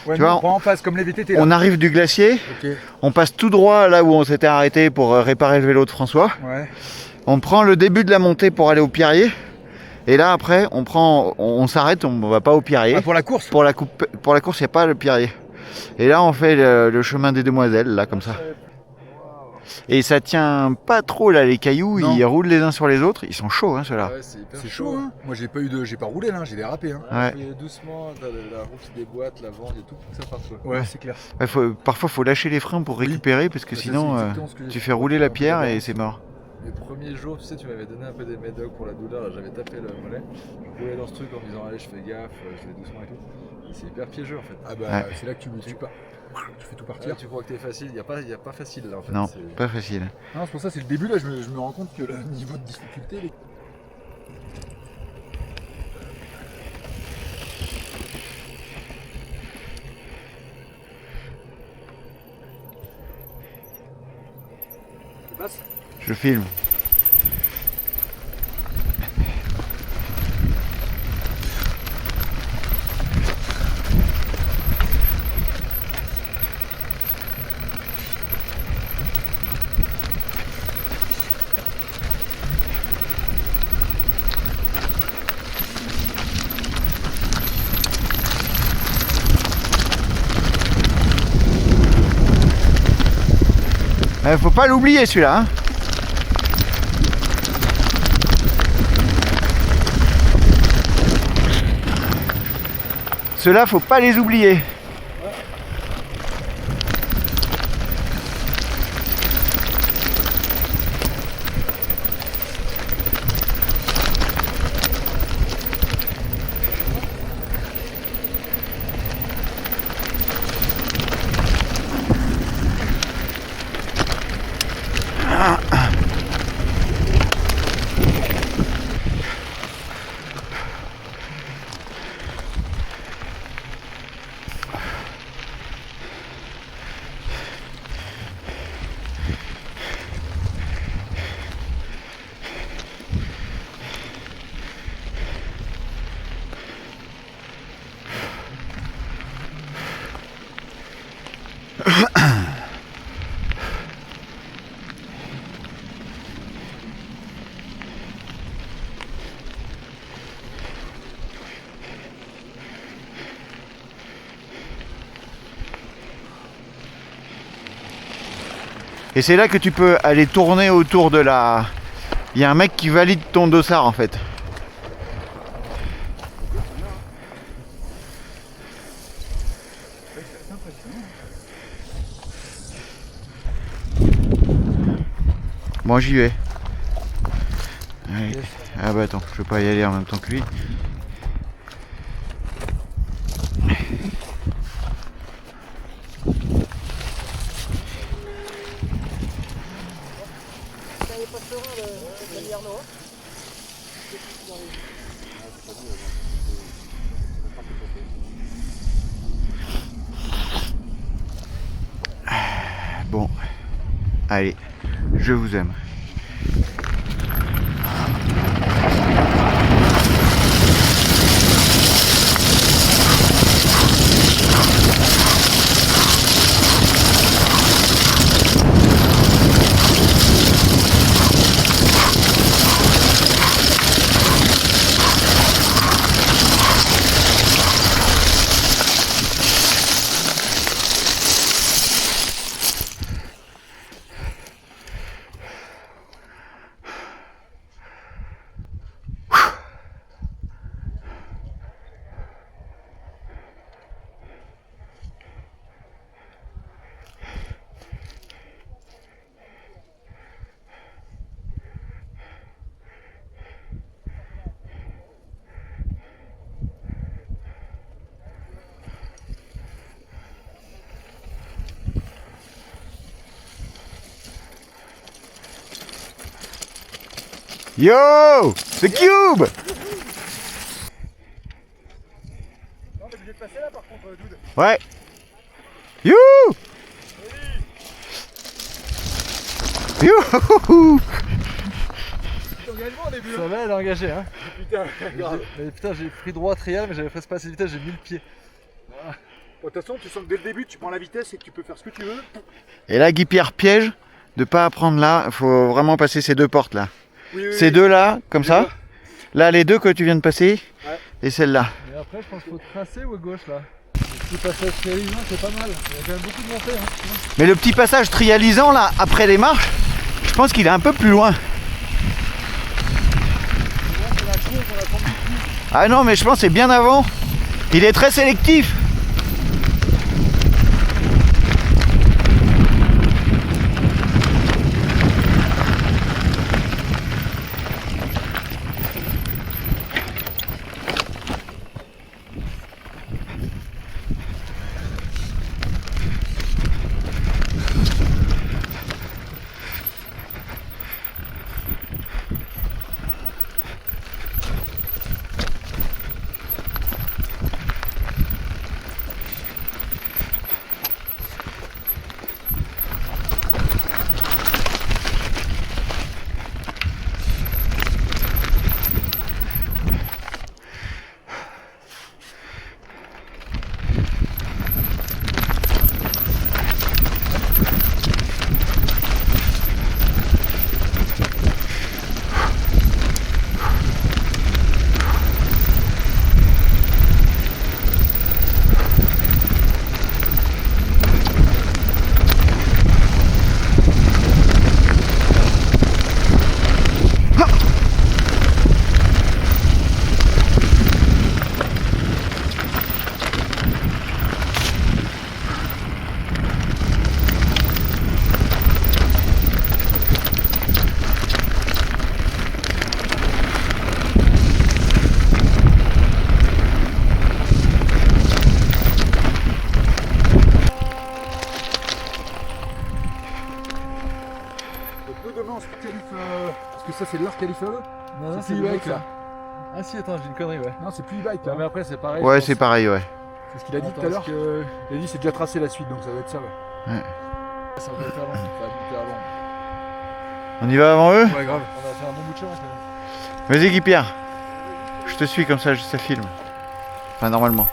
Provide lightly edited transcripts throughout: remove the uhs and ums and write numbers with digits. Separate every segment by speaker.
Speaker 1: Ouais,
Speaker 2: tu
Speaker 1: nous,
Speaker 2: vois,
Speaker 1: on prend en face comme les VTT là.
Speaker 2: on arrive du glacier,
Speaker 1: Ok.
Speaker 2: on passe tout droit là où on s'était arrêté pour réparer le vélo de François.
Speaker 1: Ouais.
Speaker 2: On prend le début de la montée pour aller au Pierrier. Et là après, on s'arrête, on va pas au Pierrier.
Speaker 1: Ah, pour la course.
Speaker 2: Pour la course, il n'y a pas le Pierrier. Et là, on fait le chemin des Demoiselles, là, comme ça. Et ça tient pas trop, là, les cailloux,
Speaker 1: Non.
Speaker 2: ils roulent les uns sur les autres. Ils sont chauds, hein, ceux-là.
Speaker 3: Ouais, c'est hyper
Speaker 1: C'est chaud, hein. Moi, j'ai pas roulé là, j'ai dérapé, hein.
Speaker 2: Ouais.
Speaker 3: Faut y aller doucement, t'as la roue qui déboîte, la vente et tout pour que ça parte.
Speaker 1: Ouais, c'est clair.
Speaker 2: Ouais, parfois, faut lâcher les freins pour
Speaker 1: Oui.
Speaker 2: récupérer, parce que
Speaker 3: Bah, ça,
Speaker 2: sinon,
Speaker 3: c'est exactement ce que j'ai
Speaker 2: tu
Speaker 3: fait
Speaker 2: fais
Speaker 3: pour
Speaker 2: rouler
Speaker 3: faire
Speaker 2: la
Speaker 3: un peu
Speaker 2: pierre et
Speaker 3: d'avance.
Speaker 2: c'est mort.
Speaker 3: Les premiers jours, tu sais, tu m'avais donné un peu des médocs pour la douleur, là, j'avais tapé le mollet. Je roulais dans ce truc en me disant, allez, je fais gaffe, je vais doucement et tout. Et c'est hyper piégeux en fait.
Speaker 1: Ah bah,
Speaker 2: Ouais.
Speaker 1: c'est là que tu pas. Tu fais tout partir.
Speaker 3: Là, tu crois que t'es facile, y a pas facile là en fait.
Speaker 2: Non,
Speaker 3: C'est-
Speaker 2: pas facile.
Speaker 1: Non, c'est pour ça, c'est le début là, je me rends compte que le niveau de difficulté. Tu passes ?
Speaker 2: Je filme. Faut pas l'oublier celui-là, hein. Ceux-là, faut pas les oublier. Et c'est là que tu peux aller tourner autour de la... Il y a un mec qui valide ton dossard en fait. Bon, j'y vais. Allez. Ah bah attends, je vais pas y aller en même temps que lui. Bon, allez, je vous aime. Yo, the cube.
Speaker 1: Non, t'es obligé de passer là par contre, Dude.
Speaker 2: Ouais. You. You.
Speaker 1: Engagement au début.
Speaker 3: Ça va, elle est engagée hein.
Speaker 1: Putain, grave.
Speaker 3: Mais putain, j'ai pris droit trial, mais j'avais presque pas assez de vitesse, j'ai mis le pied.
Speaker 1: De toute façon, tu sens que dès le début, tu prends la vitesse et que tu peux faire ce que tu veux.
Speaker 2: Et là, Guy-Pierre piège de pas prendre là. Il faut vraiment passer ces deux portes là.
Speaker 1: Oui, oui,
Speaker 2: Ces
Speaker 1: oui.
Speaker 2: deux là, comme
Speaker 1: Les
Speaker 2: ça.
Speaker 1: deux.
Speaker 2: Là, les deux que tu viens de passer.
Speaker 1: Ouais.
Speaker 2: Et celle-là.
Speaker 3: Et après, je pense qu'il faut tracer ou à gauche là. Le petit passage réalisant, c'est pas mal. Il y a quand même beaucoup de montées. Hein.
Speaker 2: Mais le petit passage trialisant là, après les marches, je pense qu'il est un peu plus loin. Ah non, mais je pense que c'est bien avant. Il est très sélectif.
Speaker 1: Demain on se qualifie, parce que ça c'est l'arc qualifé.
Speaker 3: Non,
Speaker 1: C'est
Speaker 3: le
Speaker 1: e-bike,
Speaker 3: bike
Speaker 1: là.
Speaker 3: Ah si, attends, j'ai une connerie, ouais.
Speaker 1: Non, c'est plus e-bike là.
Speaker 3: Ouais, mais après, c'est pareil.
Speaker 2: Ouais,
Speaker 3: je
Speaker 2: c'est
Speaker 3: pense.
Speaker 2: pareil, ouais.
Speaker 1: C'est ce qu'il a dit
Speaker 3: Attends,
Speaker 1: tout à l'heure.
Speaker 3: parce que
Speaker 1: Il a dit c'est déjà tracé la suite, donc ça doit être ça. Ouais.
Speaker 3: ça va être avant. Ça va être avant.
Speaker 2: On y va avant eux?
Speaker 1: Ouais, grave.
Speaker 3: On va faire un bon bout de chemin quand même.
Speaker 2: Vas-y Guy-Pierre. Je te suis comme ça, ça filme. Enfin, normalement.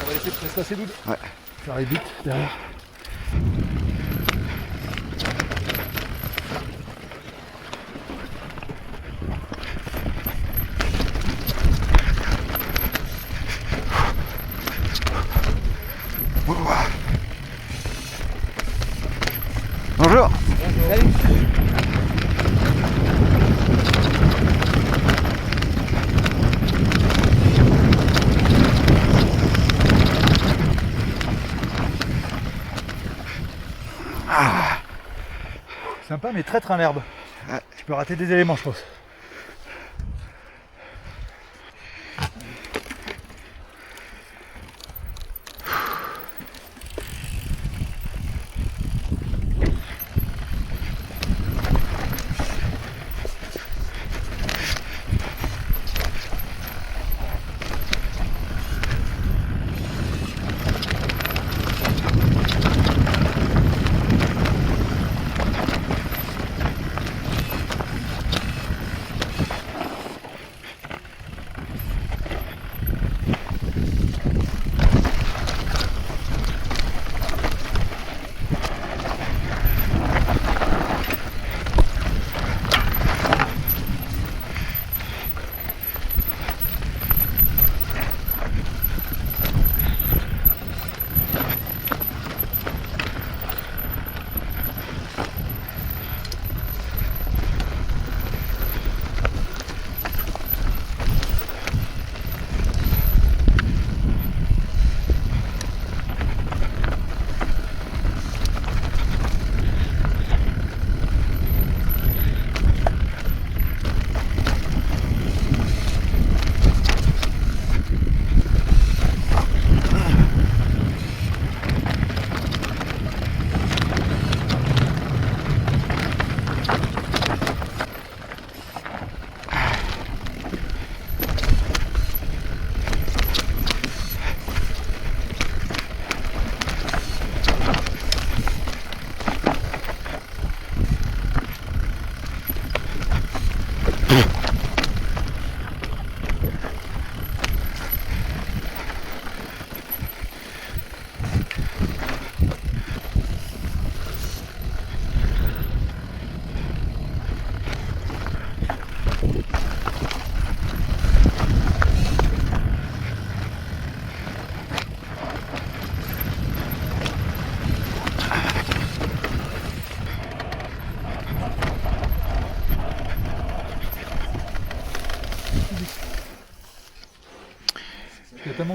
Speaker 1: On va laisser se passer Doud.
Speaker 2: Ouais.
Speaker 1: Ça arrive vite derrière.
Speaker 2: Bonjour.
Speaker 1: Sympa mais très en herbe.
Speaker 2: Ouais.
Speaker 1: Je peux rater des éléments je pense.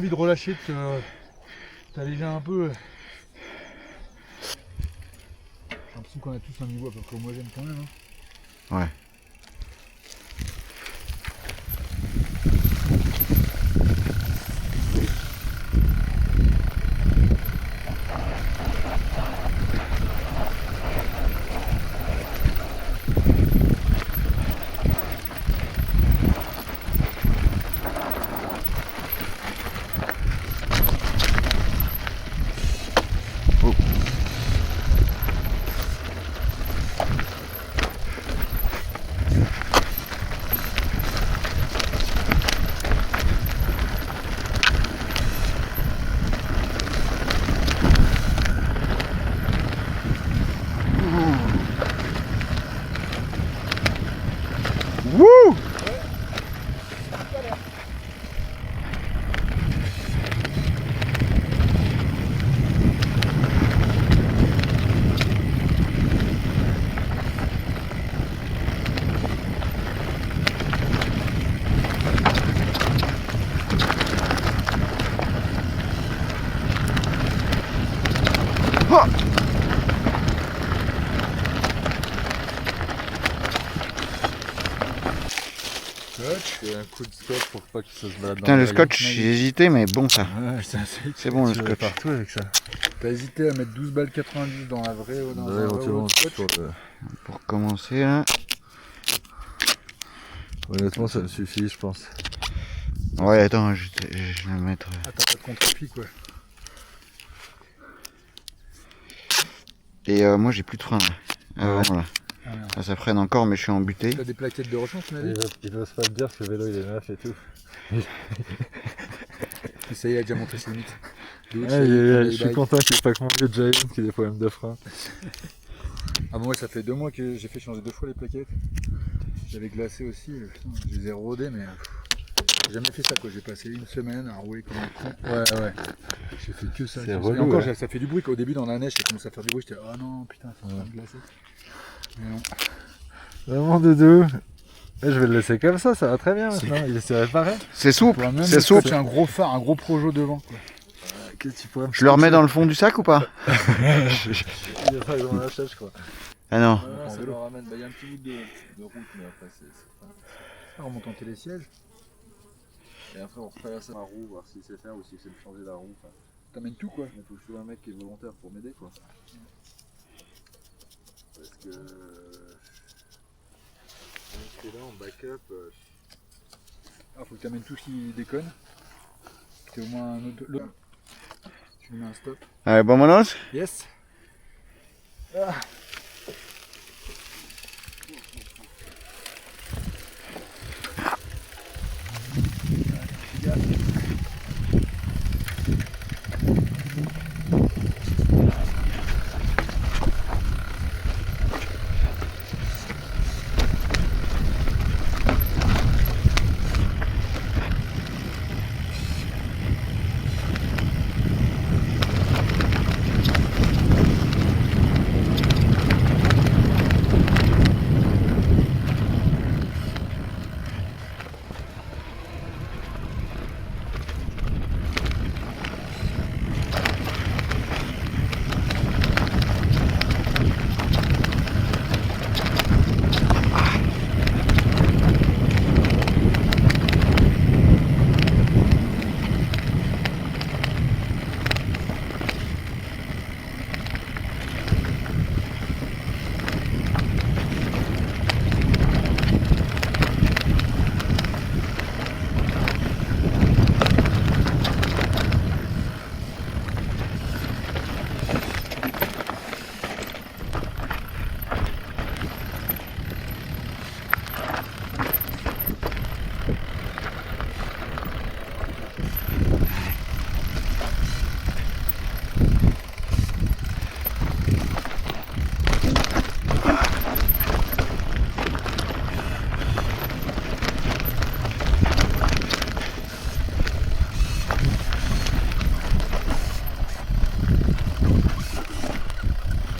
Speaker 1: envie de relâcher, de t'alléger un peu. J'ai l'impression qu'on a tous un niveau à peu près homogène quand même. Hein.
Speaker 2: Ouais. Wouh! Ah!
Speaker 3: Et un coup de scotch pour pas qu'il se balade
Speaker 2: Putain,
Speaker 3: dans
Speaker 2: le
Speaker 3: les
Speaker 2: scotch,
Speaker 3: rayons.
Speaker 2: j'ai hésité, mais bon ça.
Speaker 1: Ouais,
Speaker 2: C'est bon le
Speaker 3: Tu vas
Speaker 2: scotch.
Speaker 3: partout avec ça.
Speaker 1: T'as hésité à mettre 12 balles 90 dans la vraie ou dans
Speaker 3: Ouais,
Speaker 1: un vrai
Speaker 3: éventuellement,
Speaker 1: ou scotch.
Speaker 3: pour te-
Speaker 2: Pour commencer là.
Speaker 3: Honnêtement, ça me suffit, je pense.
Speaker 2: Ouais, attends, je vais le mettre.
Speaker 1: Ah, t'as pas de contre-pique, ouais.
Speaker 2: Et moi j'ai plus de frein là. Voilà.
Speaker 1: Ah, merde.
Speaker 2: Là, ça freine encore, mais je suis embuté.
Speaker 1: T'as des plaquettes de rechange, tu m'as dit?
Speaker 3: Il n'ose pas te dire que le vélo il est neuf et tout.
Speaker 1: Et ça y est, il a déjà monté ses limites.
Speaker 3: Je suis content qu'il n'y ait pas que mon vieux Giant qui ait des problèmes de frein.
Speaker 1: Ah bon, ouais, ça fait 2 mois que j'ai fait changer 2 fois les plaquettes. J'avais glacé aussi, putain, je les ai rodées, mais j'ai jamais fait ça quoi. J'ai passé une semaine à rouler comme un con. Ouais. J'ai fait que ça.
Speaker 3: C'est
Speaker 1: Et
Speaker 3: relou,
Speaker 1: encore,
Speaker 3: ouais.
Speaker 1: ça fait du bruit. Qu'au début, dans la neige, ça commence à faire du bruit. J'étais, oh non, putain, c'est en train de glacer. Mais non.
Speaker 3: Vraiment doudou. Je vais le laisser comme ça va très bien maintenant. Il s'est réparé.
Speaker 2: C'est souple,
Speaker 1: Même
Speaker 2: c'est
Speaker 1: le scotch,
Speaker 2: souple.
Speaker 1: c'est un gros phare, un gros projo devant. Quoi.
Speaker 3: Que tu pourrais me
Speaker 2: Je le remets dans le fond du sac ou pas?
Speaker 3: Il est pas dans la chaise, je crois.
Speaker 2: Ah non.
Speaker 3: Ça me ramène. Il y a un petit bout de route, mais après, c'est pas.
Speaker 1: On remonte en télésiège.
Speaker 3: Et après, on refait la roue, voir s'il sait faire ou s'il sait me changer la roue. Enfin,
Speaker 1: T'amènes tout quoi.
Speaker 3: il faut que je trouve un mec qui est volontaire pour m'aider, quoi. Parce que. Là, en backup.
Speaker 1: Ah, faut que t'amènes tout ce qui déconne. C'est au moins un autre. Tu lui mets un stop.
Speaker 2: Allez, vámonos.
Speaker 1: Yes.